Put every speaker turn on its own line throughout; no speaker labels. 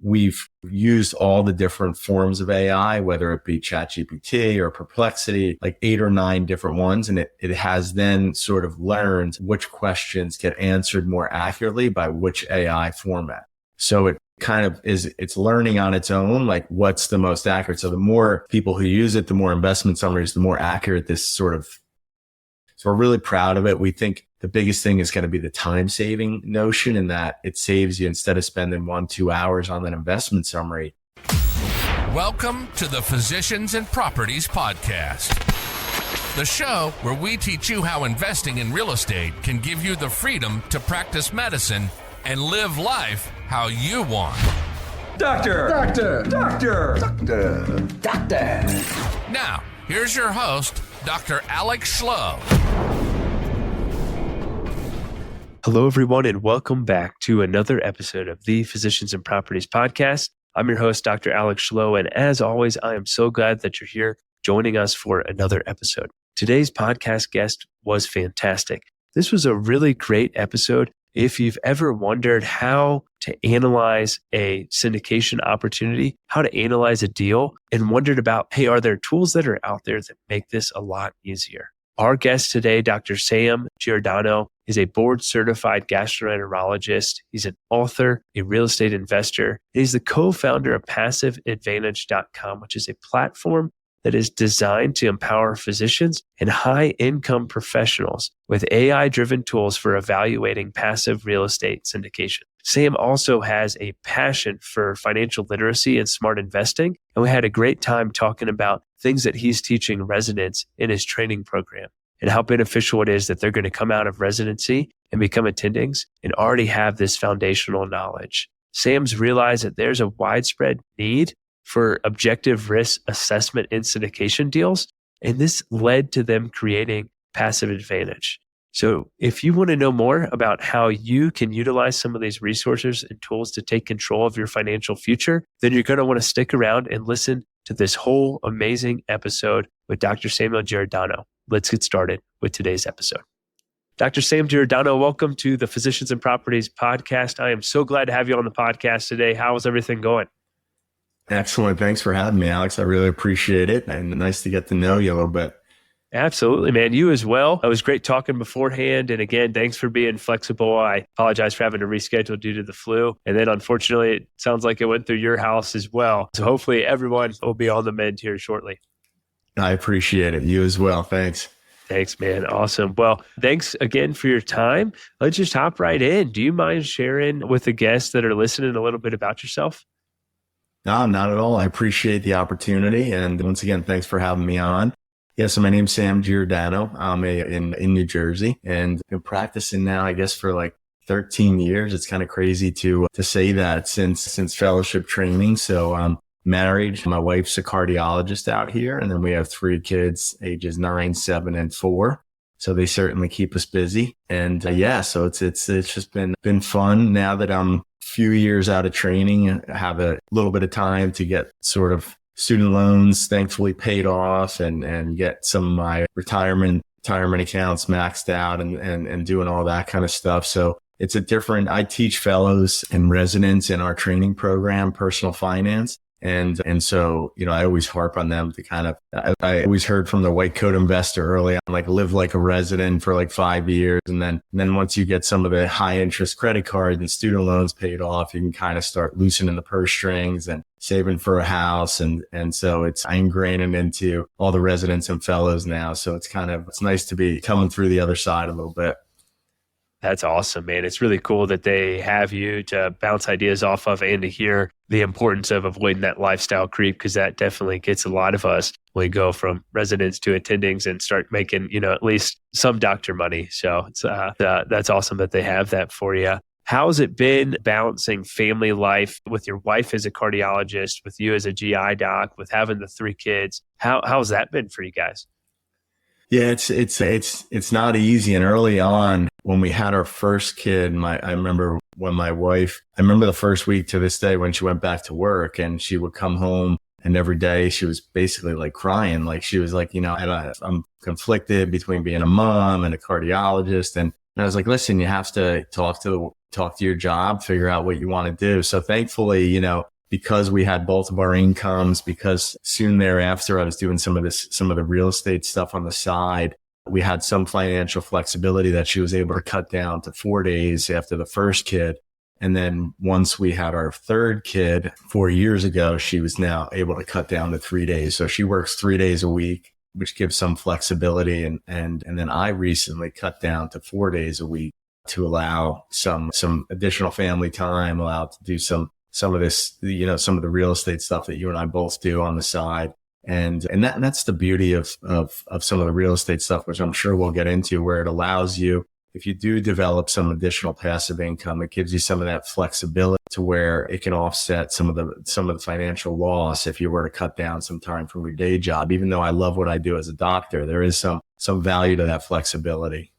we've used all the different forms of AI, whether it be ChatGPT or Perplexity, like 8 or 9 different ones. And it has then sort of learned which questions get answered more accurately by which AI format. So it kind of it's learning on its own, like what's the most accurate. So the more people who use it, the more investment summaries, the more accurate this sort of. So we're really proud of it. We think the biggest thing is going to be the time saving notion, in that it saves you, instead of spending 1-2 hours on an investment summary.
Welcome to the Physicians and Properties Podcast, the show where we teach you how investing in real estate can give you the freedom to practice medicine and live life how you want.
Doctor!
Now, here's your host, Dr. Alex Schloe.
Hello, everyone, and welcome back to another episode of the Physicians and Properties Podcast. I'm your host, Dr. Alex Schloe, and as always, I am so glad that you're here joining us for another episode. Today's podcast guest was fantastic. This was a really great episode. If you've ever wondered how to analyze a syndication opportunity, how to analyze a deal, and wondered about, hey, are there tools that are out there that make this a lot easier? Our guest today, Dr. Sam Giordano, is a board-certified gastroenterologist. He's an author, a real estate investor, and he's the co-founder of PassiveAdvantage.com, which is a platform that is designed to empower physicians and high-income professionals with AI-driven tools for evaluating passive real estate syndication. Sam also has a passion for financial literacy and smart investing, and we had a great time talking about things that he's teaching residents in his training program and how beneficial it is that they're going to come out of residency and become attendings and already have this foundational knowledge. Sam's realized that there's a widespread need for objective risk assessment in syndication deals, and this led to them creating Passive Advantage. So if you want to know more about how you can utilize some of these resources and tools to take control of your financial future, then you're going to want to stick around and listen to this whole amazing episode with Dr. Samuel Giordano. Let's get started with today's episode. Dr. Sam Giordano, welcome to the Physicians and Properties Podcast. I am so glad to have you on the podcast today. How is everything going?
Excellent. Thanks for having me, Alex. I really appreciate it. And nice to get to know you a little bit.
Absolutely, man. You as well. It was great talking beforehand. And again, thanks for being flexible. I apologize for having to reschedule due to the flu. And then unfortunately, it sounds like it went through your house as well. So hopefully everyone will be on the mend here shortly.
I appreciate it. You as well. Thanks.
Thanks, man. Awesome. Well, thanks again for your time. Let's just hop right in. Do you mind sharing with the guests that are listening a little bit about yourself?
No, not at all. I appreciate the opportunity. And once again, thanks for having me on. Yeah, so my name's Sam Giordano. I'm in New Jersey, and I've been practicing now, I guess, for like 13 years. It's kind of crazy to say that since fellowship training. So I'm married. My wife's a cardiologist out here, and then we have 3 kids, ages 9, 7, and 4. So they certainly keep us busy. And so it's just been fun now that I'm a few years out of training. I have a little bit of time to get sort of student loans thankfully paid off and get some of my retirement accounts maxed out and doing all that kind of stuff. So it's I teach fellows and residents in our training program, personal finance. And so, I always harp on them to kind of, I always heard from the white coat investor early on, like live like a resident for like 5 years. And then once you get some of the high interest credit cards and student loans paid off, you can kind of start loosening the purse strings and saving for a house. And so I ingrained into all the residents and fellows now. So it's nice to be coming through the other side a little bit.
That's awesome, man. It's really cool that they have you to bounce ideas off of and to hear the importance of avoiding that lifestyle creep, because that definitely gets a lot of us when we go from residents to attendings and start making, at least some doctor money. So it's that's awesome that they have that for you. How's it been balancing family life with your wife as a cardiologist, with you as a GI doc, with having the 3 kids? How's that been for you guys?
Yeah, it's not easy. And early on, when we had our first kid, I remember the first week to this day when she went back to work, and she would come home, and every day she was basically like crying. Like she was like, I'm conflicted between being a mom and a cardiologist. And I was like, listen, you have to talk to your job, figure out what you want to do. So thankfully, because we had both of our incomes, because soon thereafter I was doing some of the real estate stuff on the side, we had some financial flexibility that she was able to cut down to 4 days after the first kid. And then once we had our third kid 4 years ago, she was now able to cut down to 3 days. So she works 3 days a week, which gives some flexibility. And then I recently cut down to 4 days a week to allow some additional family time, allow to do some of this, some of the real estate stuff that you and I both do on the side. And that's the beauty of some of the real estate stuff, which I'm sure we'll get into, where it allows you, if you do develop some additional passive income, it gives you some of that flexibility to where it can offset some of the financial loss if you were to cut down some time from your day job. Even though I love what I do as a doctor, there is some value to that flexibility.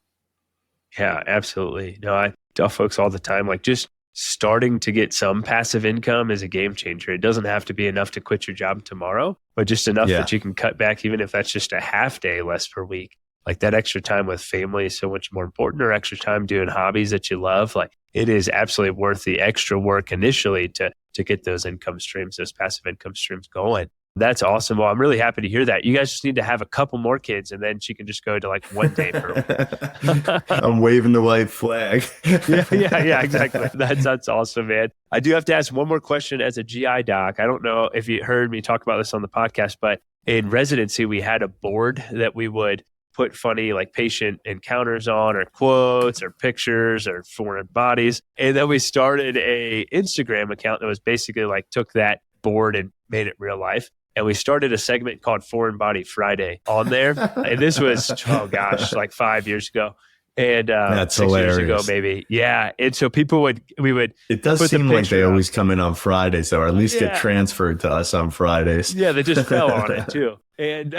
Yeah, absolutely. No, I tell folks all the time, like, just starting to get some passive income is a game changer. It doesn't have to be enough to quit your job tomorrow, but just enough that you can cut back, even if that's just a half day less per week. Like, that extra time with family is so much more important, or extra time doing hobbies that you love. Like, it is absolutely worth the extra work initially to get those income streams, those passive income streams going. That's awesome. Well, I'm really happy to hear that. You guys just need to have a couple more kids, and then she can just go to like 1 day per week.
I'm waving the white flag.
yeah, exactly. That's awesome, man. I do have to ask one more question as a GI doc. I don't know if you heard me talk about this on the podcast, but in residency, we had a board that we would put funny like patient encounters on, or quotes or pictures or foreign bodies. And then we started a Instagram account that was basically like took that board and made it real life. And we started a segment called Foreign Body Friday on there. And this was, like 5 years ago. And
that's
6
hilarious.
Years ago, maybe. Yeah. And so we would.
It does seem like they always come in on Fridays, or at least get transferred to us on Fridays.
Yeah, they just fell on it too. And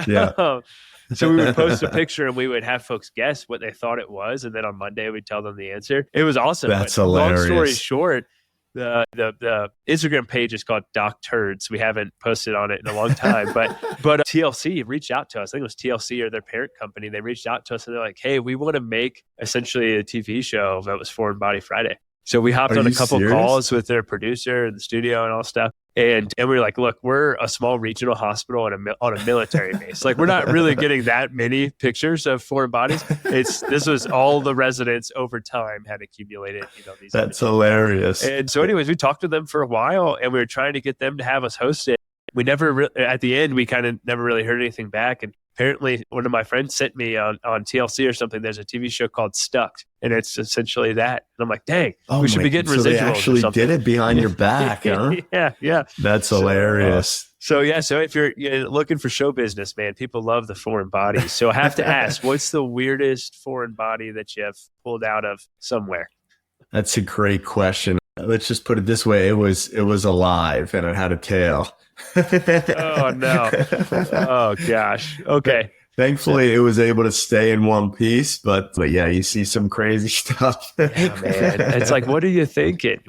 so we would post a picture and we would have folks guess what they thought it was. And then on Monday, we'd tell them the answer. It was awesome.
That's hilarious.
Long story short, the Instagram page is called Doc Turds. We haven't posted on it in a long time, but TLC reached out to us. I think it was TLC or their parent company. They reached out to us and they're like, "Hey, we want to make essentially a TV show that was Foreign Body Friday." So we hopped on a couple calls with their producer and the studio and all stuff. And we were like, look, we're a small regional hospital on a military base. Like, we're not really getting that many pictures of foreign bodies. This was all the residents over time had accumulated, these.
That's hilarious.
And so anyways, we talked to them for a while and we were trying to get them to have us host it. We never, at the end, we kind of never really heard anything back. And apparently one of my friends sent me on TLC or something, there's a TV show called Stuck, and it's essentially that. And I'm like, dang, we should be getting residuals. So they
actually did it behind your back, huh?
Yeah.
That's hilarious.
So if you're looking for show business, man, people love the foreign bodies. So I have to ask, what's the weirdest foreign body that you have pulled out of somewhere?
That's a great question. Let's just put it this way. It was alive and it had a tail.
Oh no. Oh gosh. Okay.
Thankfully it was able to stay in one piece, but yeah, you see some crazy stuff.
Yeah, man. It's like, what are you thinking?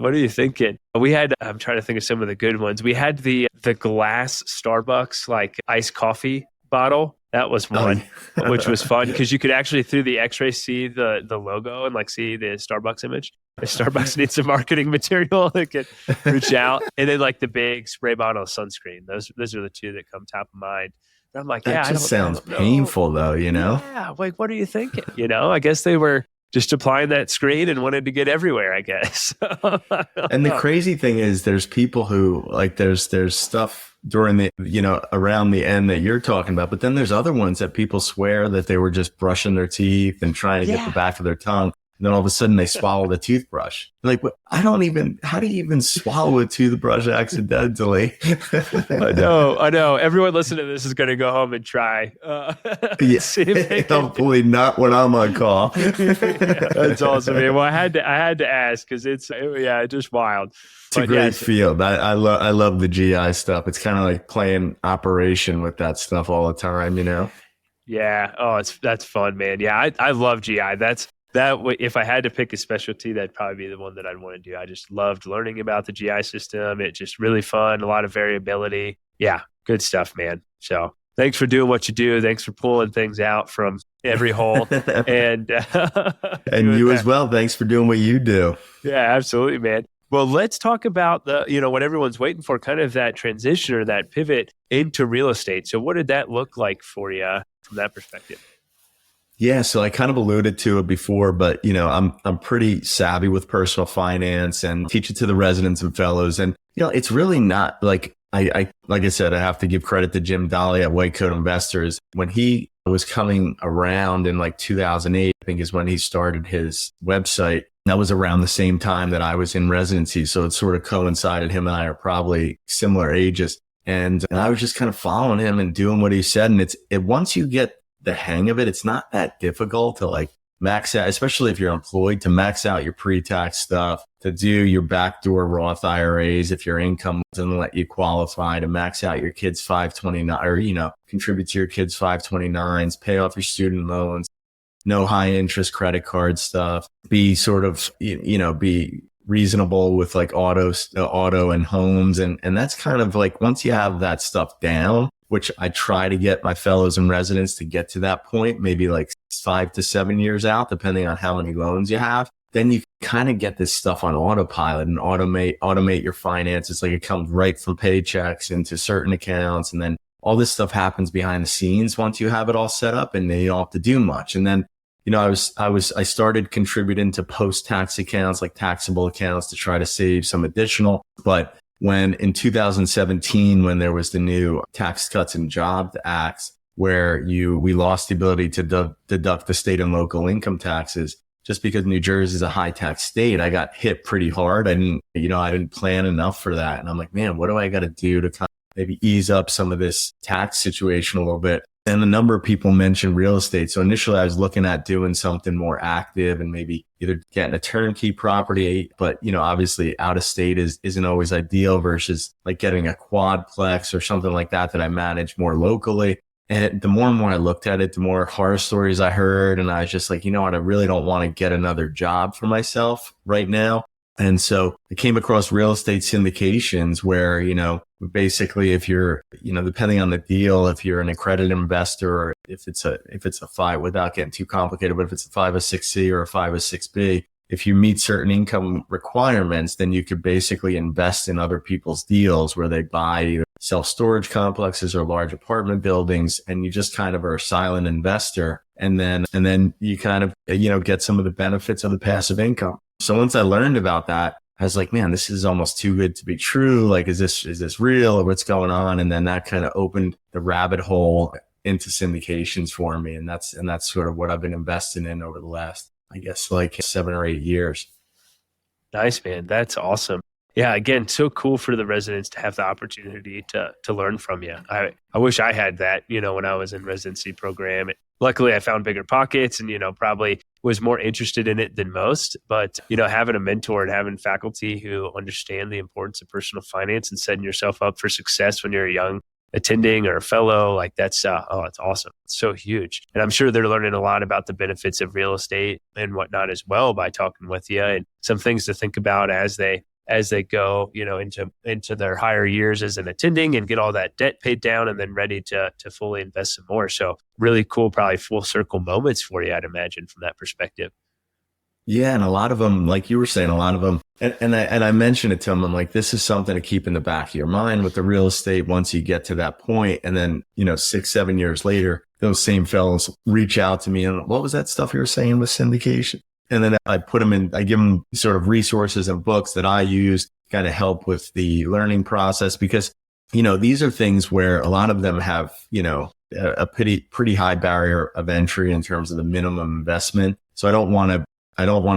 We had, I'm trying to think of some of the good ones. We had the glass Starbucks like iced coffee bottle. That was one, which was fun because you could actually through the x-ray see the logo and like see the Starbucks image. If Starbucks needs some marketing material, they could reach out. And then like the big spray bottle of sunscreen. Those are the two that come top of mind. And I'm like,
that just sounds painful though,
Yeah, like what are you thinking? I guess they were just applying that screen and wanted to get everywhere, I guess.
And the crazy thing is there's people who like there's stuff during the, around the end that you're talking about, but then there's other ones that people swear that they were just brushing their teeth and trying to get the back of their tongue. And then all of a sudden they swallow the toothbrush. Like, how do you even swallow a toothbrush accidentally?
I know. Everyone listening to this is going to go home and try.
Hopefully not when I'm on call.
That's awesome, man. Well, I had to ask because it's just wild.
It's a great field. I love the GI stuff. It's kind of like playing Operation with that stuff all the time,
Yeah. Oh, that's fun, man. Yeah, I love GI. If I had to pick a specialty, that'd probably be the one that I'd want to do. I just loved learning about the GI system. It's just really fun, a lot of variability. Yeah, good stuff, man. So thanks for doing what you do. Thanks for pulling things out from every hole. And
you as well. Thanks for doing what you do.
Yeah, absolutely, man. Well, let's talk about what everyone's waiting for, kind of that transition or that pivot into real estate. So what did that look like for you from that perspective?
Yeah, so I kind of alluded to it before, but I'm pretty savvy with personal finance and teach it to the residents and fellows. And it's really not like like I said, I have to give credit to Jim Dolly at White Coat Investors. When he was coming around in like 2008, I think is when he started his website. That was around the same time that I was in residency. So it sort of coincided. Him and I are probably similar ages. And I was just kind of following him and doing what he said. And once you get the hang of it, it's not that difficult to like max out, especially if you're employed, to max out your pre-tax stuff, to do your backdoor Roth IRAs if your income doesn't let you qualify, to max out your kids' 529 or, contribute to your kids' 529s, pay off your student loans, no high interest credit card stuff, be sort of, be reasonable with like auto and homes. And that's kind of like, once you have that stuff down, which I try to get my fellows and residents to get to that point, maybe like 5 to 7 years out, depending on how many loans you have, then you kind of get this stuff on autopilot and automate your finances. Like it comes right from paychecks into certain accounts. And then all this stuff happens behind the scenes once you have it all set up, and then you don't have to do much. And then, I started contributing to post-tax accounts, like taxable accounts, to try to save some additional. But when in 2017, when there was the new Tax Cuts and Jobs Act, where we lost the ability to deduct the state and local income taxes, just because New Jersey is a high tax state, I got hit pretty hard. I didn't plan enough for that. And I'm like, man, what do I got to do to kind of maybe ease up some of this tax situation a little bit? And a number of people mentioned real estate. So initially I was looking at doing something more active and maybe either getting a turnkey property, but obviously out of state isn't always ideal, versus like getting a quadplex or something like that I manage more locally. And the more and more I looked at it, the more horror stories I heard. And I was just like, you know what? I really don't want to get another job for myself right now. And so I came across real estate syndications where, basically if you're, depending on the deal, if you're an accredited investor, or if it's a five, without getting too complicated, but if it's a 506C or a 506B, if you meet certain income requirements, then you could basically invest in other people's deals where they buy either self-storage complexes or large apartment buildings, and you just kind of are a silent investor. And then you kind of, get some of the benefits of the passive income. So once I learned about that, I was like, man, this is almost too good to be true. Like, is this real, or what's going on? And then that kind of opened the rabbit hole into syndications for me. And that's sort of what I've been investing in over the last, I guess, like 7 or 8 years.
Nice, man. That's awesome. Yeah, again, so cool for the residents to have the opportunity to learn from you. I wish I had that, when I was in residency program. Luckily, I found bigger pockets and, probably was more interested in it than most. But, having a mentor and having faculty who understand the importance of personal finance and setting yourself up for success when you're a young attending or a fellow, like that's, it's awesome. It's so huge. And I'm sure they're learning a lot about the benefits of real estate and whatnot as well by talking with you, and some things to think about as they go, into their higher years as an attending and get all that debt paid down and then ready to fully invest some more. So really cool, probably full circle moments for you, I'd imagine, from that perspective.
Yeah. And a lot of them, like you were saying, and I mentioned it to them. I'm like, this is something to keep in the back of your mind with the real estate once you get to that point. And then, 6-7 years later, those same fellows reach out to me and, what was that stuff you were saying with syndication? And then I give them sort of resources and books that I use to kind of help with the learning process, because, these are things where a lot of them have, a pretty high barrier of entry in terms of the minimum investment. So I don't want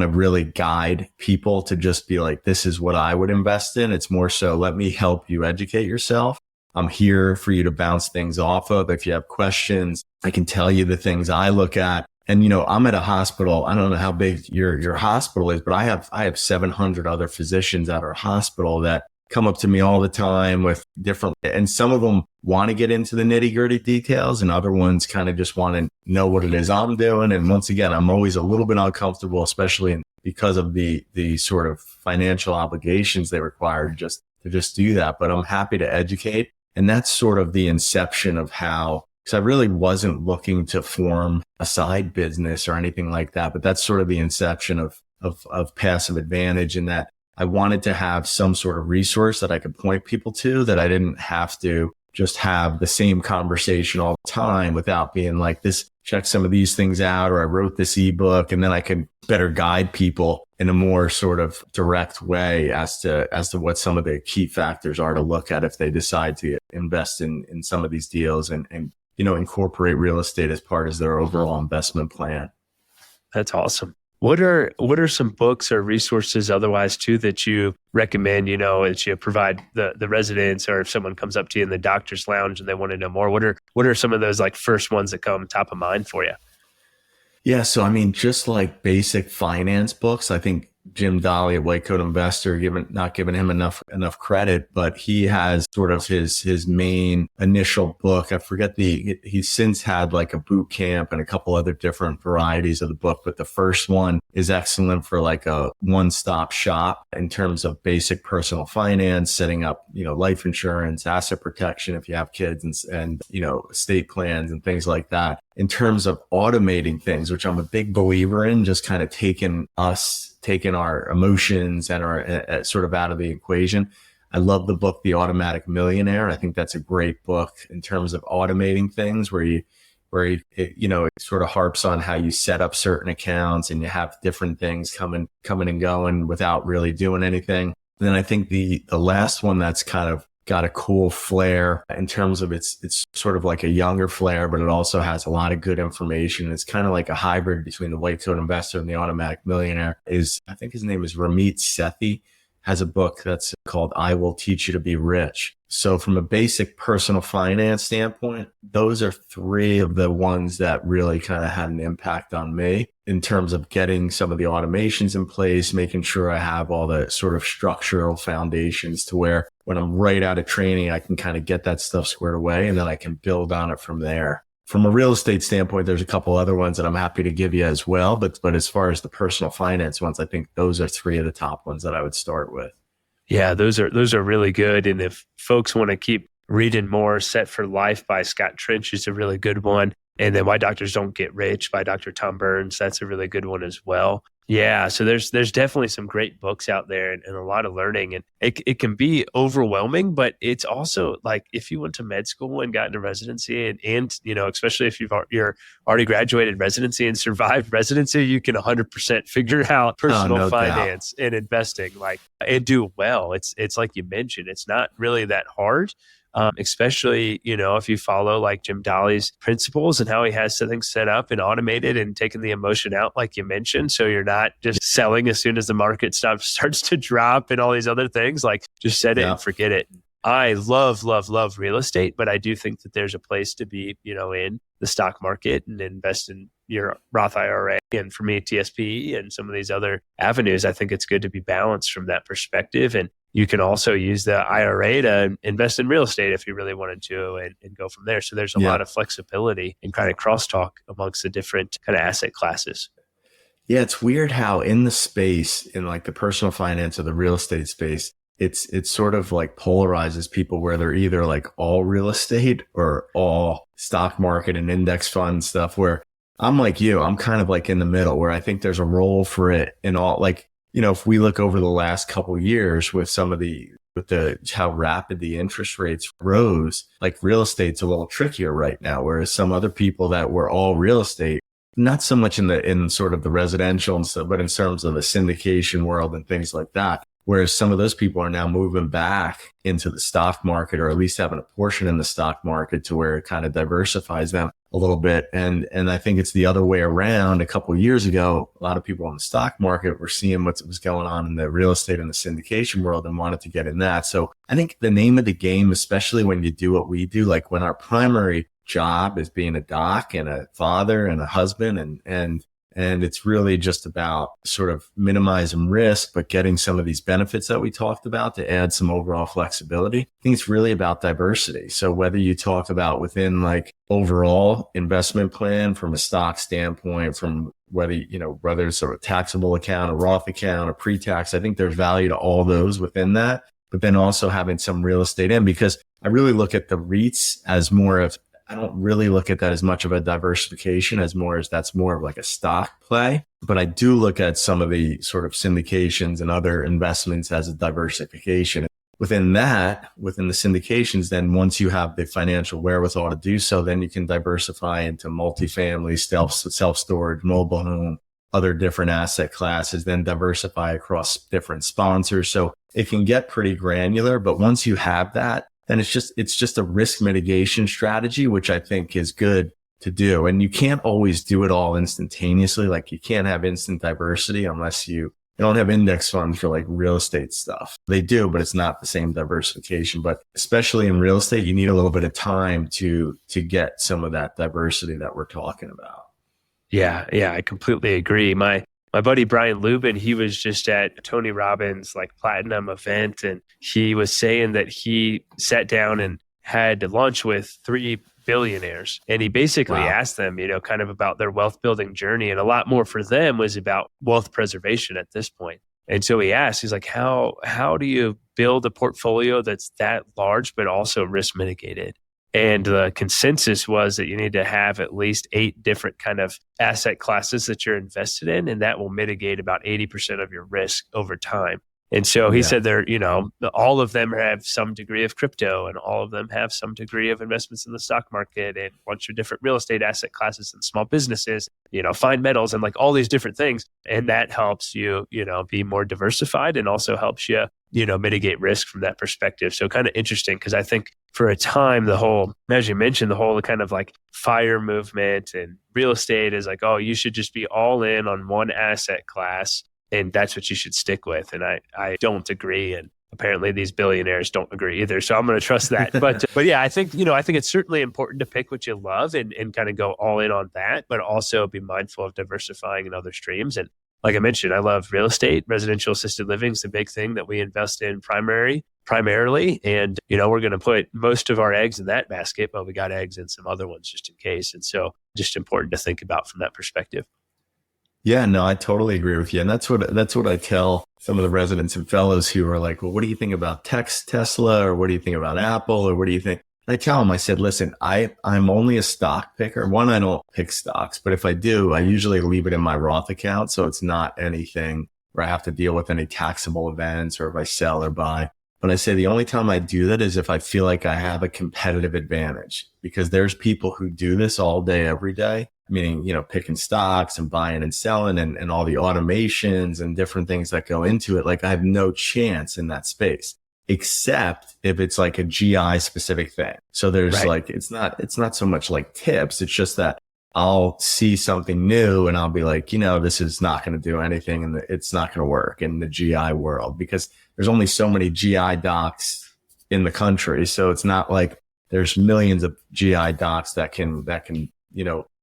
to really guide people to just be like, this is what I would invest in. It's more so, let me help you educate yourself. I'm here for you to bounce things off of. If you have questions, I can tell you the things I look at. And, I'm at a hospital. I don't know how big your hospital is, but I have 700 other physicians at our hospital that come up to me all the time with different, and some of them want to get into the nitty gritty details, and other ones kind of just want to know what it is I'm doing. And once again, I'm always a little bit uncomfortable, especially because of the sort of financial obligations they require to just do that. But I'm happy to educate. And that's sort of the inception of how, because I really wasn't looking to form a side business or anything like that. But that's sort of the inception of Passive Advantage, in that I wanted to have some sort of resource that I could point people to, that I didn't have to just have the same conversation all the time without being like, this, check some of these things out, or I wrote this ebook, and then I can better guide people in a more sort of direct way as to what some of the key factors are to look at if they decide to invest in some of these deals and incorporate real estate as part of their overall investment plan.
That's awesome. What are some books or resources otherwise too that you recommend, that you provide the residents, or if someone comes up to you in the doctor's lounge and they want to know more, what are some of those like first ones that come top of mind for you?
Yeah. So, just like basic finance books, I think Jim Dolly at White Coat Investor, not giving him enough credit, but he has sort of his main initial book. I forget he's since had like a boot camp and a couple other different varieties of the book, but the first one is excellent for like a one-stop shop in terms of basic personal finance, setting up, life insurance, asset protection if you have kids, and estate plans and things like that. In terms of automating things, which I'm a big believer in, just kind of taking our emotions and our sort of out of the equation. I love the book, The Automatic Millionaire. I think that's a great book in terms of automating things where it sort of harps on how you set up certain accounts and you have different things coming and going without really doing anything. And then I think the last one that's kind of got a cool flair in terms of it's sort of like a younger flair, but it also has a lot of good information. It's kind of like a hybrid between the White Coat Investor and the Automatic Millionaire. I think his name is Ramit Sethi, has a book that's called I Will Teach You to Be Rich. So from a basic personal finance standpoint, those are three of the ones that really kind of had an impact on me in terms of getting some of the automations in place, making sure I have all the sort of structural foundations to where when I'm right out of training, I can kind of get that stuff squared away, and then I can build on it from there. From a real estate standpoint, there's a couple other ones that I'm happy to give you as well. But as far as the personal finance ones, I think those are three of the top ones that I would start with.
Yeah, those are really good. And if folks want to keep reading more, Set for Life by Scott Trench is a really good one. And then Why Doctors Don't Get Rich by Dr. Tom Burns, that's a really good one as well. Yeah, so there's definitely some great books out there and a lot of learning. And it can be overwhelming, but it's also like if you went to med school and got into residency and especially if you're already graduated residency and survived residency, you can 100% figure out personal finance and investing and do well. It's like you mentioned, it's not really that hard. Especially, if you follow like Jim Dolly's principles and how he has things set up and automated and taking the emotion out, like you mentioned. So you're not just selling as soon as the market starts to drop and all these other things, like just set it and forget it. I love real estate, but I do think that there's a place to be, in the stock market and invest in your Roth IRA. And for me, TSP and some of these other avenues, I think it's good to be balanced from that perspective. And you can also use the IRA to invest in real estate if you really wanted to and go from there. So there's a lot of flexibility and kind of crosstalk amongst the different kind of asset classes.
Yeah, it's weird how in the space, in like the personal finance or the real estate space, it's sort of like polarizes people where they're either like all real estate or all stock market and index fund stuff, where I'm like you, I'm kind of like in the middle where I think there's a role for it in all, like, if we look over the last couple of years with how rapid the interest rates rose, like real estate's a little trickier right now, whereas some other people that were all real estate, not so much in sort of the residential and stuff, but in terms of the syndication world and things like that. Whereas some of those people are now moving back into the stock market, or at least having a portion in the stock market to where it kind of diversifies them a little bit. And I think it's the other way around. A couple of years ago, a lot of people in the stock market were seeing what was going on in the real estate and the syndication world and wanted to get in that. So I think the name of the game, especially when you do what we do, like when our primary job is being a doc and a father and a husband and it's really just about sort of minimizing risk, but getting some of these benefits that we talked about to add some overall flexibility. I think it's really about diversity. So whether you talk about within like overall investment plan from a stock standpoint, from whether it's a taxable account, a Roth account, a pre-tax, I think there's value to all those within that, but then also having some real estate in, because I really look at the REITs as more of I don't really look at that as much of a diversification as that's more of like a stock play. But I do look at some of the sort of syndications and other investments as a diversification. Within the syndications, then once you have the financial wherewithal to do so, then you can diversify into multifamily, self-storage, mobile home, other different asset classes, then diversify across different sponsors. So it can get pretty granular, but once you have that, then it's just a risk mitigation strategy, which I think is good to do. And you can't always do it all instantaneously. Like you can't have instant diversity unless you don't have index funds for like real estate stuff. They do, but it's not the same diversification. But especially in real estate, you need a little bit of time to get some of that diversity that we're talking about.
Yeah, I completely agree. My buddy Brian Lubin, he was just at Tony Robbins' like platinum event, and he was saying that he sat down and had lunch with 3 billionaires. And he basically asked them, kind of about their wealth building journey. And a lot more for them was about wealth preservation at this point. And so he asked, he's like, how do you build a portfolio that's that large, but also risk mitigated? And the consensus was that you need to have at least 8 different kind of asset classes that you're invested in, and that will mitigate about 80% of your risk over time. And so he said all of them have some degree of crypto, and all of them have some degree of investments in the stock market, and a bunch of different real estate asset classes and small businesses, fine metals and like all these different things. And that helps you, be more diversified, and also helps you, mitigate risk from that perspective. So kind of interesting, because I think for a time, as you mentioned, the whole kind of like FIRE movement and real estate is like, oh, you should just be all in on one asset class, and that's what you should stick with. And I don't agree. And apparently these billionaires don't agree either. So I'm going to trust that. But yeah, I think it's certainly important to pick what you love and kind of go all in on that, but also be mindful of diversifying in other streams. And like I mentioned, I love real estate. Residential assisted living is the big thing that we invest in primarily. And, we're going to put most of our eggs in that basket, but we got eggs in some other ones just in case. And so just important to think about from that perspective.
Yeah, no, I totally agree with you. And that's what I tell some of the residents and fellows who are like, well, what do you think about Tesla, or what do you think about Apple, or what do you think? And I tell them, I said, listen, I'm only a stock picker. One, I don't pick stocks, but if I do, I usually leave it in my Roth account. So it's not anything where I have to deal with any taxable events, or if I sell or buy. But I say the only time I do that is if I feel like I have a competitive advantage, because there's people who do this all day, every day. Meaning, picking stocks and buying and selling and all the automations and different things that go into it. Like I have no chance in that space, except if it's like a GI specific thing. So there's like, it's not so much like tips. It's just that I'll see something new and I'll be like, this is not going to do anything, and it's not going to work in the GI world, because there's only so many GI docs in the country. So it's not like there's millions of GI docs that can,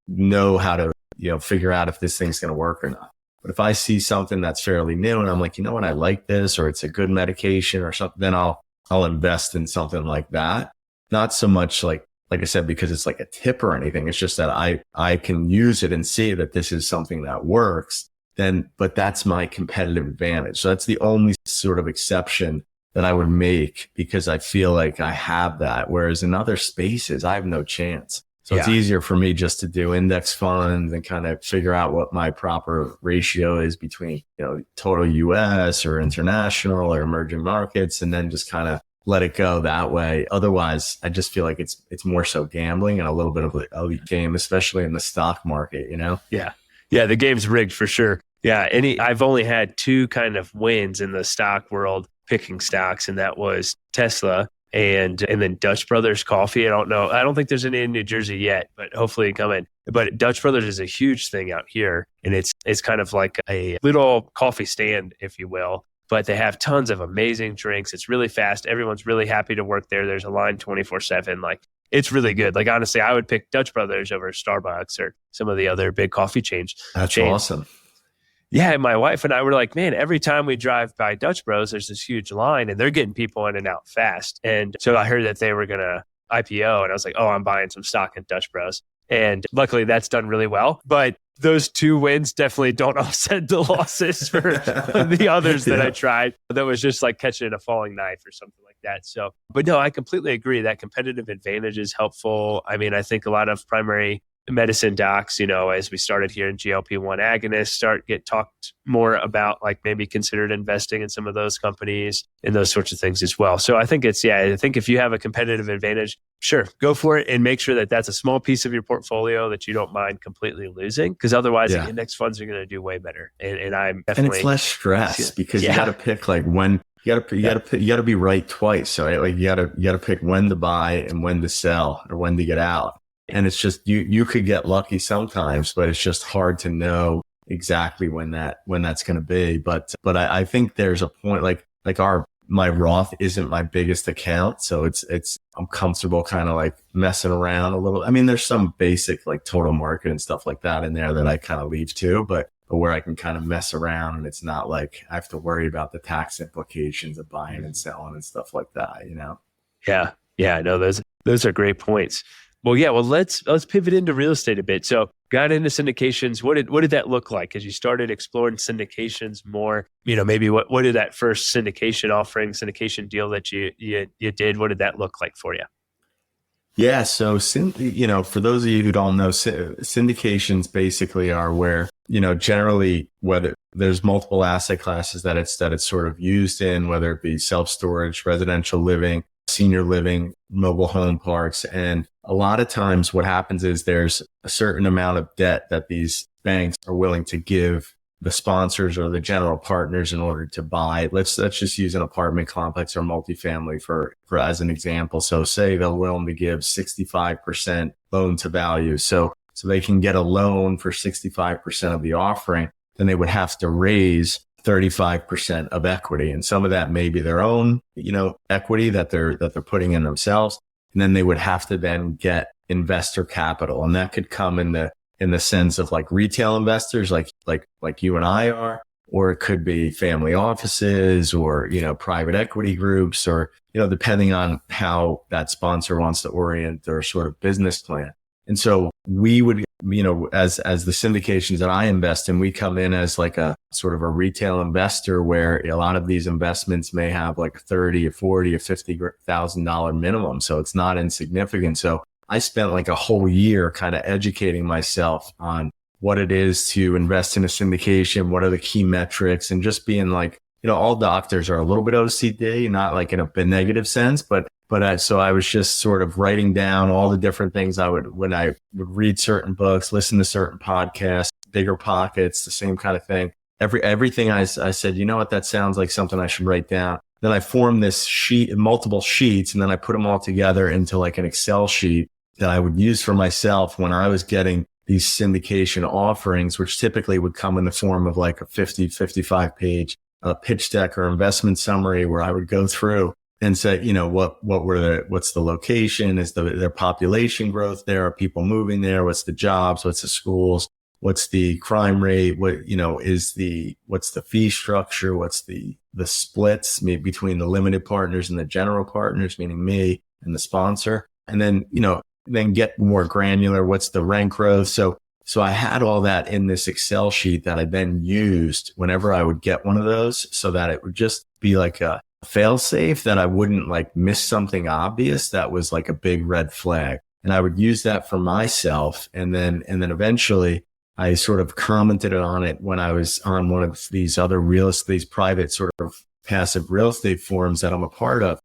know how to, figure out if this thing's going to work or not. But if I see something that's fairly new and I'm like, what, I like this, or it's a good medication or something, then I'll invest in something like that. Not so much like I said, because it's like a tip or anything. It's just that I can use it and see that this is something that works but that's my competitive advantage. So that's the only sort of exception that I would make, because I feel like I have that. Whereas in other spaces, I have no chance. So it's easier for me just to do index funds and kind of figure out what my proper ratio is between, total US or international or emerging markets, and then just kind of let it go that way. Otherwise, I just feel like it's more so gambling and a little bit of a game, especially in the stock market,
Yeah. Yeah. The game's rigged for sure. Yeah. I've only had 2 kind of wins in the stock world picking stocks, and that was Tesla and then Dutch Brothers Coffee. I don't think there's any in New Jersey yet, but hopefully coming. But Dutch Brothers is a huge thing out here, and it's kind of like a little coffee stand, if you will. But they have tons of amazing drinks. It's really fast. Everyone's really happy to work there. There's a line 24/7. Like, it's really good. Like, honestly, I would pick Dutch Brothers over Starbucks or some of the other big coffee chains.
That's awesome.
Yeah, and my wife and I were like, man, every time we drive by Dutch Bros, there's this huge line, and they're getting people in and out fast. And so I heard that they were going to IPO, and I was like, oh, I'm buying some stock in Dutch Bros. And luckily that's done really well. But those 2 wins definitely don't offset the losses for the others that I tried. That was just like catching a falling knife or something like that. So, but no, I completely agree that competitive advantage is helpful. I mean, I think a lot of primary medicine docs, as we started here in GLP-1 agonists, get talked more about like maybe considered investing in some of those companies and those sorts of things as well. So I think I think if you have a competitive advantage, sure, go for it and make sure that that's a small piece of your portfolio that you don't mind completely losing, because otherwise the index funds are going to do way better. And I'm definitely,
and it's less stress because you got to pick like when you got to be right twice. So like you got to pick when to buy and when to sell or when to get out. And it's just, you could get lucky sometimes, but it's just hard to know exactly when that's going to be. But I think there's a point like my Roth isn't my biggest account. So I'm comfortable kind of like messing around a little. I mean, there's some basic like total market and stuff like that in there that I kind of leave too, but where I can kind of mess around and it's not like I have to worry about the tax implications of buying and selling and stuff like that,
Yeah. Yeah. No, those are great points. Well, let's pivot into real estate a bit. So got into syndications. What did that look like as you started exploring syndications more? Maybe what did that first syndication deal that you did, what did that look like for you?
Yeah. So, for those of you who don't know, syndications basically are where, generally whether there's multiple asset classes that it's sort of used in, whether it be self-storage, residential living, senior living, mobile home parks. And a lot of times what happens is there's a certain amount of debt that these banks are willing to give the sponsors or the general partners in order to buy. Let's just use an apartment complex or multifamily for as an example. So say they're willing to give 65% loan to value. So they can get a loan for 65% of the offering, then they would have to raise 35% of equity. And some of that may be their own, equity that they're putting in themselves. And then they would have to then get investor capital. And that could come in the sense of like retail investors, like you and I are, or it could be family offices or, private equity groups or, depending on how that sponsor wants to orient their sort of business plan. And so we would, as the syndications that I invest in, we come in as like a sort of a retail investor where a lot of these investments may have like $30 or $40 or $50,000 minimum. So it's not insignificant. So I spent like a whole year kind of educating myself on what it is to invest in a syndication, what are the key metrics, and just being like, all doctors are a little bit OCD, not like in a negative sense, so I was just sort of writing down all the different things when I would read certain books, listen to certain podcasts, Bigger Pockets, the same kind of thing. Everything I said, that sounds like something I should write down. Then I formed this sheet, multiple sheets, and then I put them all together into like an Excel sheet that I would use for myself when I was getting these syndication offerings, which typically would come in the form of like a 55 page pitch deck or investment summary where I would go through and say, what's the location? Is their population growth there? Are people moving there? What's the jobs? What's the schools? What's the crime rate? What's the fee structure? What's the splits between the limited partners and the general partners, meaning me and the sponsor? And then, then get more granular. What's the rent growth? So I had all that in this Excel sheet that I then used whenever I would get one of those so that it would just be like a fail safe, that I wouldn't like miss something obvious that was like a big red flag. And I would use that for myself. And then eventually I sort of commented on it when I was on one of these other these private sort of passive real estate forums that I'm a part of.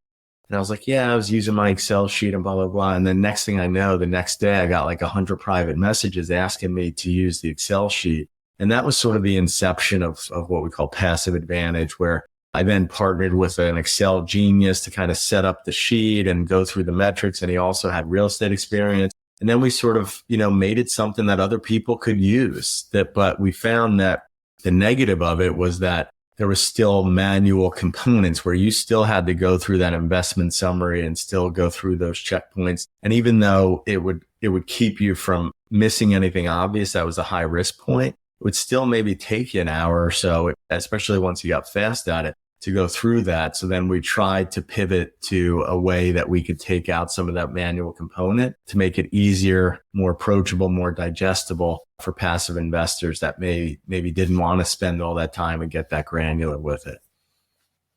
And I was like, I was using my Excel sheet and blah, blah, blah. And then next thing I know, the next day I got like 100 private messages asking me to use the Excel sheet. And that was sort of the inception of what we call passive advantage, where I then partnered with an Excel genius to kind of set up the sheet and go through the metrics. And he also had real estate experience. And then we sort of, made it something that other people could use. But we found that the negative of it was that there was still manual components where you still had to go through that investment summary and still go through those checkpoints. And even though it would keep you from missing anything obvious, that was a high risk point, it would still maybe take you an hour or so, especially once you got fast at it. to go through that. So then we tried to pivot to a way that we could take out some of that manual component to make it easier, more approachable, more digestible for passive investors that maybe didn't want to spend all that time and get that granular with it.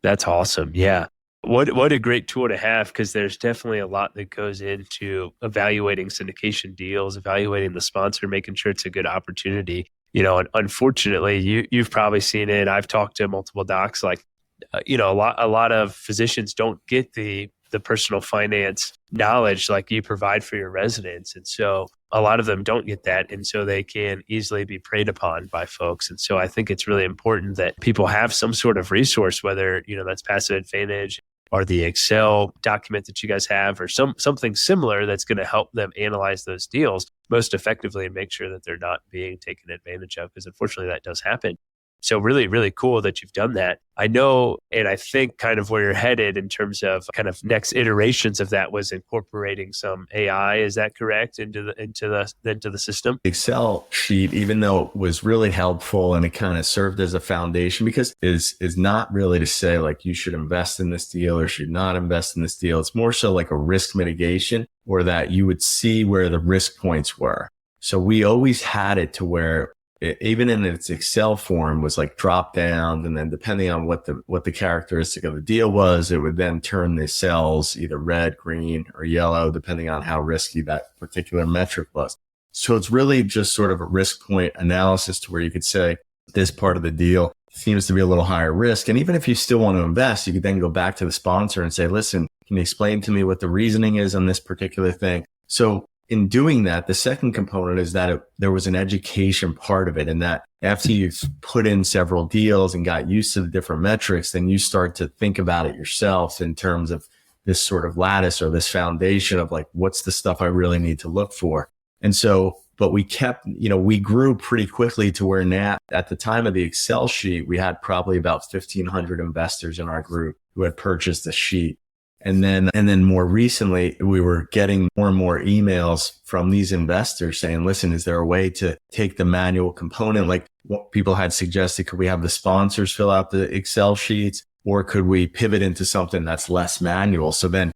That's awesome. Yeah. What a great tool to have, because there's definitely a lot that goes into evaluating syndication deals, evaluating the sponsor, making sure it's a good opportunity. And unfortunately, you've probably seen it. I've talked to multiple docs, like, a lot of physicians don't get the personal finance knowledge like you provide for your residents. And so a lot of them don't get that. And so they can easily be preyed upon by folks. And so I think it's really important that people have some sort of resource, whether, that's Passive Advantage or the Excel document that you guys have, or something similar that's going to help them analyze those deals most effectively and make sure that they're not being taken advantage of, because unfortunately that does happen. So really, really cool that you've done that. I know, and I think kind of where you're headed in terms of kind of next iterations of that was incorporating some AI. Is that correct into the system?
Excel sheet, even though it was really helpful and it kind of served as a foundation, because is not really to say like you should invest in this deal or should not invest in this deal. It's more so like a risk mitigation, or that you would see where the risk points were. So we always had it to where even in its Excel form was like drop down, and then depending on what the characteristic of the deal was, it would then turn the cells either red, green, or yellow, depending on how risky that particular metric was. So it's really just sort of a risk point analysis to where you could say this part of the deal seems to be a little higher risk. And even if you still want to invest, you could then go back to the sponsor and say, listen, can you explain to me what the reasoning is on this particular thing? So in doing that, the second component is that there was an education part of it, and that after you've put in several deals and got used to the different metrics, then you start to think about it yourself in terms of this sort of lattice or this foundation of like, what's the stuff I really need to look for? And so, but we kept, we grew pretty quickly to where now at the time of the Excel sheet, we had probably about 1,500 investors in our group who had purchased the sheet. And then more recently, we were getting more and more emails from these investors saying, listen, is there a way to take the manual component? Like what people had suggested, could we have the sponsors fill out the Excel sheets, or could we pivot into something that's less manual? So then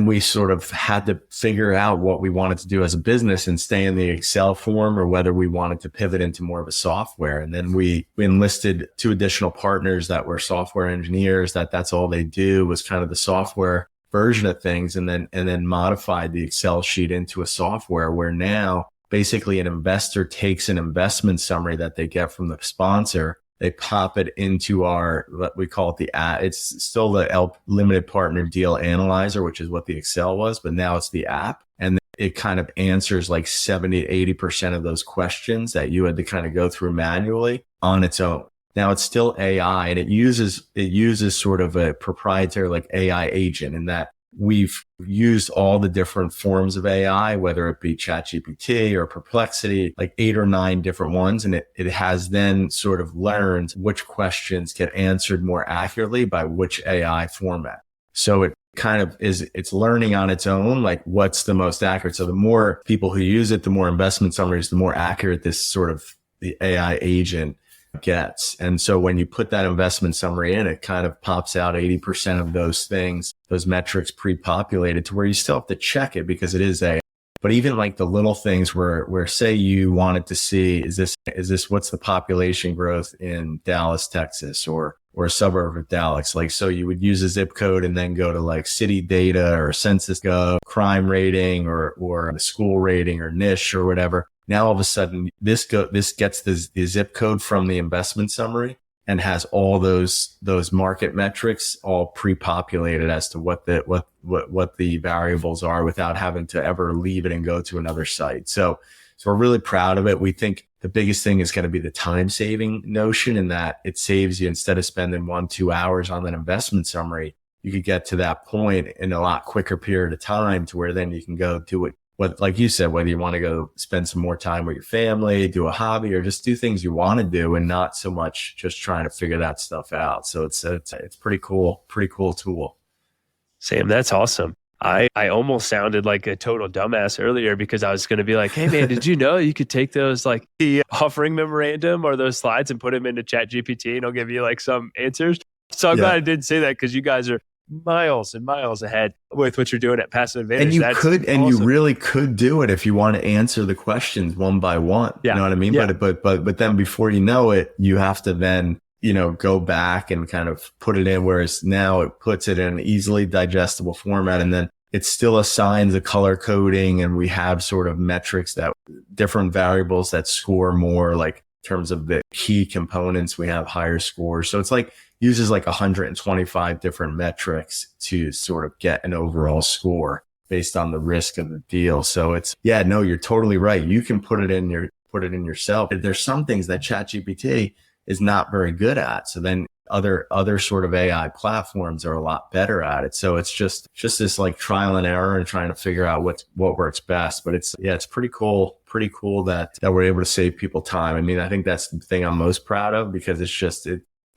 we sort of had to figure out what we wanted to do as a business and stay in the Excel form, or whether we wanted to pivot into more of a software. And then we enlisted 2 additional partners that were software engineers, that's all they do was kind of the software version of things, and then modified the Excel sheet into a software where now basically an investor takes an investment summary that they get from the sponsor. They pop it into what we call it the app. It's still the limited partner deal analyzer, which is what the Excel was, but now it's the app. And it kind of answers like 70 to 80% of those questions that you had to kind of go through manually on its own. Now it's still AI, and it uses sort of a proprietary like AI agent, in that we've used all the different forms of AI, whether it be ChatGPT or Perplexity, like 8 or 9 different ones. And it has then sort of learned which questions get answered more accurately by which AI format. So it kind of it's learning on its own, like what's the most accurate. So the more people who use it, the more investment summaries, the more accurate this sort of the AI agent gets. And so when you put that investment summary in, it kind of pops out 80% of those things, those metrics pre-populated, to where you still have to check it because it is AI. But even like the little things where say you wanted to see, is this what's the population growth in Dallas, Texas, or a suburb of Dallas? Like, so you would use a zip code and then go to like city data or census gov, crime rating, or a school rating or niche or whatever. Now, all of a sudden, this gets the zip code from the investment summary and has all those market metrics all pre-populated as to what the variables are, without having to ever leave it and go to another site. So we're really proud of it. We think the biggest thing is going to be the time saving notion, in that it saves you, instead of spending 1-2 hours on that investment summary, you could get to that point in a lot quicker period of time, to where then you can go do it. Like you said, whether you want to go spend some more time with your family, do a hobby, or just do things you want to do, and not so much just trying to figure that stuff out. So it's pretty cool tool.
Sam, that's awesome. I almost sounded like a total dumbass earlier, because I was going to be like, hey man, did you know you could take those like the offering memorandum or those slides and put them into ChatGPT and it'll give you like some answers? So I'm glad I did say that, because you guys are miles and miles ahead with what you're doing at Passive Advantage.
And you really could do it if you want to answer the questions one by one.
Yeah.
You know what I mean?
Yeah.
But then before you know it, you have to then, go back and kind of put it in, whereas now it puts it in an easily digestible format, and then it still assigns the color coding, and we have sort of metrics, that different variables that score more, like in terms of the key components, we have higher scores. So it's like uses like 125 different metrics to sort of get an overall score based on the risk of the deal. So you're totally right. You can put it in yourself. There's some things that ChatGPT is not very good at. So then other sort of AI platforms are a lot better at it. So it's just this like trial and error and trying to figure out what works best. But it's pretty cool that we're able to save people time. I mean, I think that's the thing I'm most proud of, because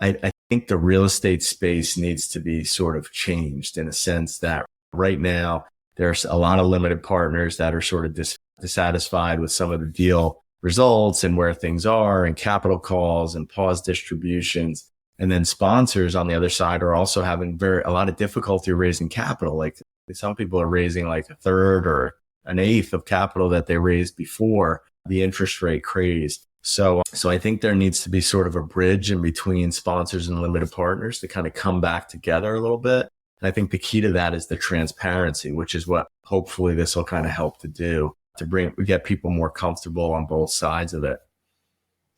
I think the real estate space needs to be sort of changed, in a sense that right now there's a lot of limited partners that are sort of dissatisfied with some of the deal results and where things are, and capital calls and pause distributions. And then sponsors on the other side are also having a lot of difficulty raising capital. Like some people are raising like a third or an eighth of capital that they raised before the interest rate craze. So I think there needs to be sort of a bridge in between sponsors and limited partners to kind of come back together a little bit. And I think the key to that is the transparency, which is what hopefully this will kind of help to do, to get people more comfortable on both sides of it.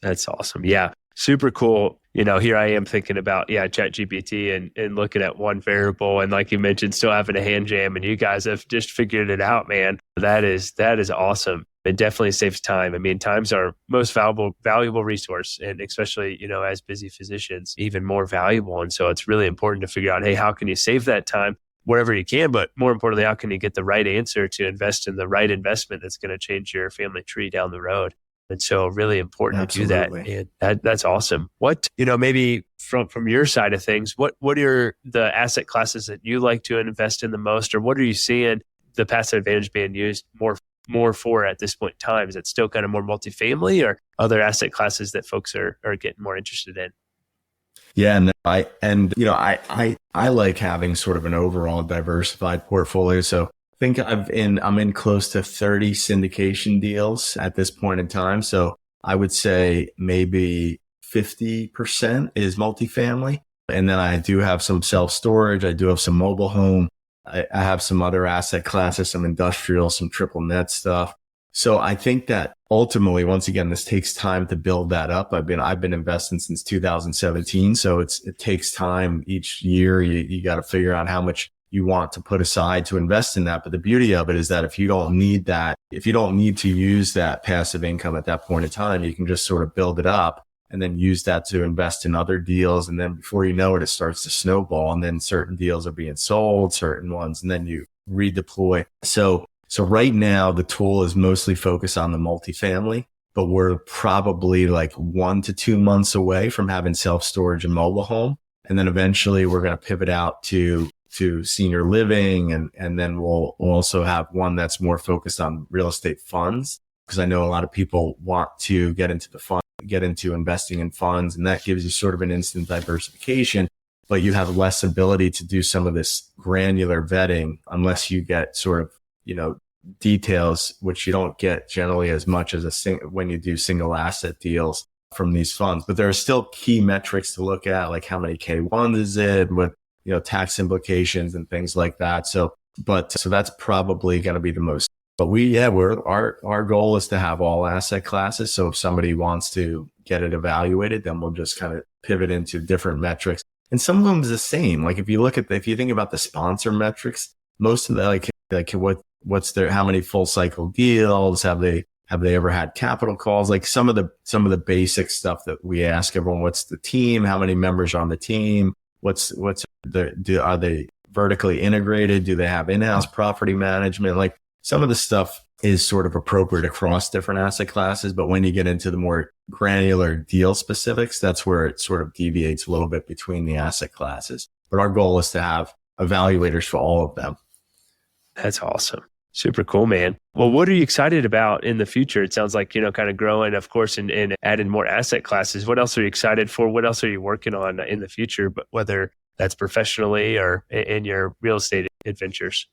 That's awesome. Yeah. Super cool. Here I am thinking about, ChatGPT and looking at one variable, and like you mentioned, still having a hand jam, and you guys have just figured it out, man. That is awesome. It definitely saves time. I mean, time's our most valuable resource, and especially, as busy physicians, even more valuable. And so it's really important to figure out, hey, how can you save that time wherever you can? But more importantly, how can you get the right answer to invest in the right investment that's going to change your family tree down the road? And so really important
Absolutely.
to do that. And that's awesome. What, maybe from your side of things, what are the asset classes that you like to invest in the most, or what are you seeing the Passive Advantage being used more for at this point in time? Is it still kind of more multifamily, or other asset classes that folks are getting more interested in?
Yeah. And I like having sort of an overall diversified portfolio. So I think I'm in close to 30 syndication deals at this point in time. So I would say maybe 50% is multifamily. And then I do have some self-storage. I do have some mobile home. I have some other asset classes, some industrial, some triple net stuff. So I think that ultimately, once again, this takes time to build that up. I've been investing since 2017. So it takes time each year. You got to figure out how much you want to put aside to invest in that. But the beauty of it is that if you don't need to use that passive income at that point in time, you can just sort of build it up and then use that to invest in other deals. And then before you know it, it starts to snowball, and then certain deals are being sold, certain ones, and then you redeploy. So right now the tool is mostly focused on the multifamily, but we're probably like 1 to 2 months away from having self-storage and mobile home. And then eventually we're going to pivot out to senior living. And then we'll also have one that's more focused on real estate funds, because I know a lot of people want to get into investing in funds, and that gives you sort of an instant diversification, but you have less ability to do some of this granular vetting unless you get sort of, details, which you don't get generally as much as when you do single asset deals from these funds. But there are still key metrics to look at, like how many K1s is it, with tax implications and things like that. So that's probably going to be the most. But our goal is to have all asset classes. So if somebody wants to get it evaluated, then we'll just kind of pivot into different metrics. And some of them is the same. Like if you think about the sponsor metrics, most of the like how many full cycle deals have they ever had capital calls? Like some of the basic stuff that we ask everyone: what's the team? How many members are on the team? Are they vertically integrated? Do they have in-house property management? Like some of the stuff is sort of appropriate across different asset classes. But when you get into the more granular deal specifics, that's where it sort of deviates a little bit between the asset classes. But our goal is to have evaluators for all of them.
That's awesome. Super cool, man. Well, what are you excited about in the future? It sounds like, kind of growing, of course, and adding more asset classes. What else are you excited for? What else are you working on in the future, but whether that's professionally or in your real estate adventures?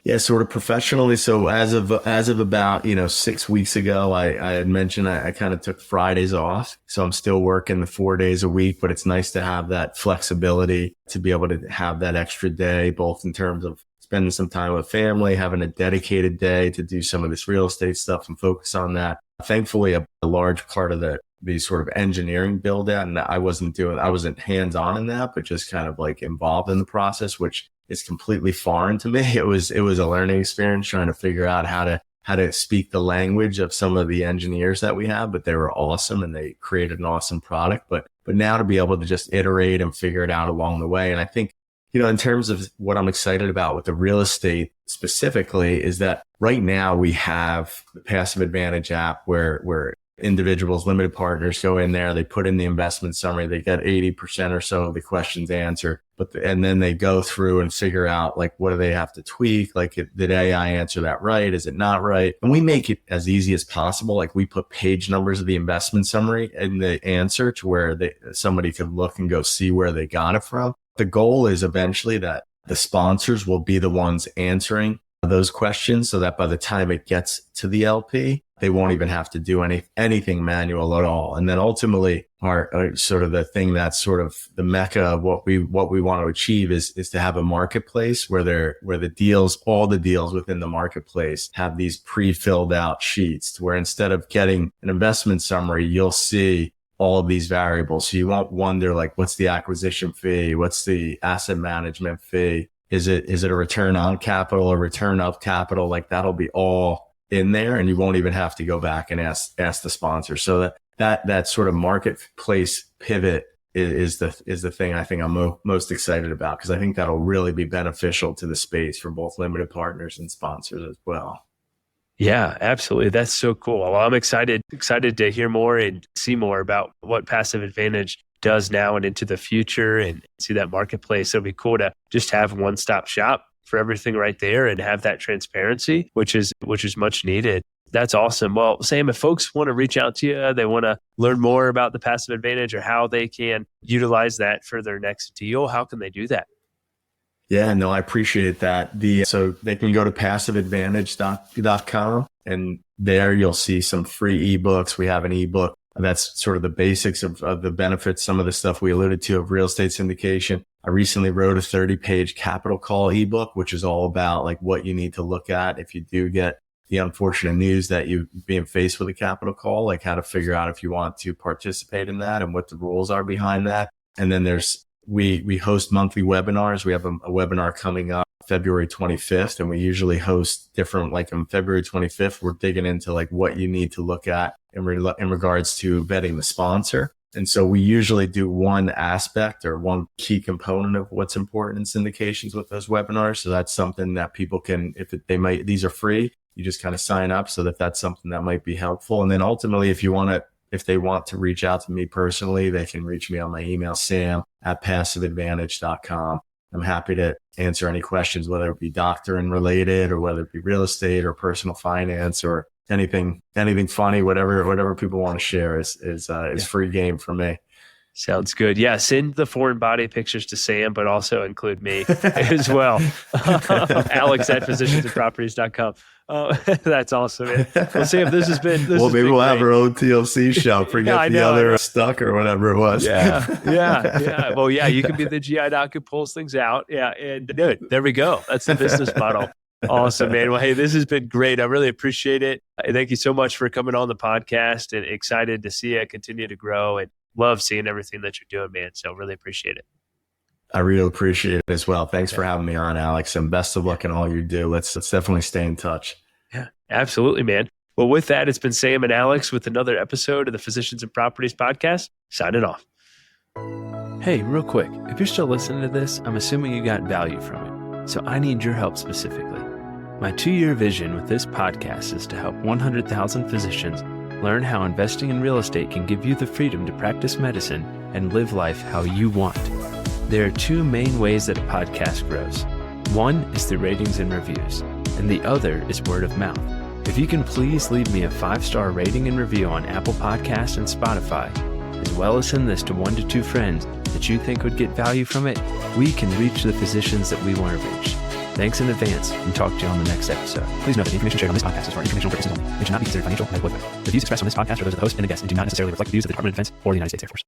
Yeah, sort of professionally. So as of about, 6 weeks ago, I had mentioned I kind of took Fridays off. So I'm still working the 4 days a week, but it's nice to have that flexibility to be able to have that extra day, both in terms of spending some time with family, having a dedicated day to do some of this real estate stuff and focus on that. Thankfully, a large part of the sort of engineering build out, and I wasn't hands on in that, but just kind of like involved in the process, which is completely foreign to me. It was a learning experience trying to figure out how to speak the language of some of the engineers that we have, but they were awesome and they created an awesome product. But now to be able to just iterate and figure it out along the way. And I think, in terms of what I'm excited about with the real estate specifically is that right now we have the Passive Advantage app where individuals, limited partners go in there, they put in the investment summary, they get 80% or so of the questions answered, and then they go through and figure out like, what do they have to tweak? Like, did AI answer that right? Is it not right? And we make it as easy as possible. Like, we put page numbers of the investment summary in the answer to where somebody could look and go see where they got it from. The goal is eventually that the sponsors will be the ones answering those questions so that by the time it gets to the LP, they won't even have to do anything manual at all. And then ultimately our sort of the thing that's sort of the mecca of what we want to achieve is to have a marketplace where all the deals within the marketplace have these pre-filled out sheets where instead of getting an investment summary, you'll see all of these variables. So you won't wonder like, what's the acquisition fee? What's the asset management fee? Is it a return on capital or return of capital? Like, that'll be all in there and you won't even have to go back and ask the sponsor. So that sort of marketplace pivot is the thing I think I'm most excited about, because I think that'll really be beneficial to the space for both limited partners and sponsors as well.
Yeah, absolutely. That's so cool. Well, I'm excited to hear more and see more about what Passive Advantage does now and into the future and see that marketplace. It'll be cool to just have one-stop shop for everything right there and have that transparency, which is much needed. That's awesome. Well, Sam, if folks want to reach out to you, they want to learn more about the Passive Advantage or how they can utilize that for their next deal, how can they do that?
Yeah, no, I appreciate that. So they can go to passiveadvantage.com and there you'll see some free ebooks. We have an ebook that's sort of the basics of the benefits, some of the stuff we alluded to of real estate syndication. I recently wrote a 30-page capital call ebook, which is all about like what you need to look at if you do get the unfortunate news that you being faced with a capital call, like how to figure out if you want to participate in that and what the rules are behind that. And then we host monthly webinars. We have a webinar coming up February 25th, and we usually host different, like on February 25th, we're digging into like what you need to look at in regards to vetting the sponsor. And so we usually do one aspect or one key component of what's important in syndications with those webinars. So that's something that people can, these are free, you just kind of sign up so that's something that might be helpful. And then ultimately, if they want to reach out to me personally, they can reach me on my email, sam@passiveadvantage.com. I'm happy to answer any questions, whether it be doctrine related or whether it be real estate or personal finance or anything funny, whatever people want to share is free game for me.
Sounds good. Yeah. Send the foreign body pictures to Sam, but also include me as well. Alex@physiciansandproperties.com. That's awesome, man. Well, Sam, this has been
maybe we'll have our own TLC show. Forget the other stuck or whatever it was.
Yeah. Well, yeah, you can be the GI doc who pulls things out. Yeah. And do it. There we go. That's the business model. Awesome, man. Well, hey, this has been great. I really appreciate it. Thank you so much for coming on the podcast and excited to see it continue to grow and love seeing everything that you're doing, man. So really appreciate it.
I really appreciate it as well. Thanks for having me on, Alex, and best of luck in all you do. Let's definitely stay in touch.
Yeah, absolutely, man. Well, with that, it's been Sam and Alex with another episode of the Physicians and Properties podcast. Signing off.
Hey, real quick, if you're still listening to this, I'm assuming you got value from it. So I need your help specifically. My 2-year vision with this podcast is to help 100,000 physicians learn how investing in real estate can give you the freedom to practice medicine and live life how you want. There are 2 main ways that a podcast grows. One is through ratings and reviews, and the other is word of mouth. If you can please leave me a 5-star rating and review on Apple Podcasts and Spotify, as well as send this to 1 to 2 friends that you think would get value from it, we can reach the physicians that we want to reach. Thanks in advance, and talk to you on the next episode. Please note that the information shared on this podcast is for informational purposes only and should not be considered financial or medical advice. The views expressed on this podcast are those of the host and the guest and do not necessarily reflect the views of the Department of Defense or the United States Air Force.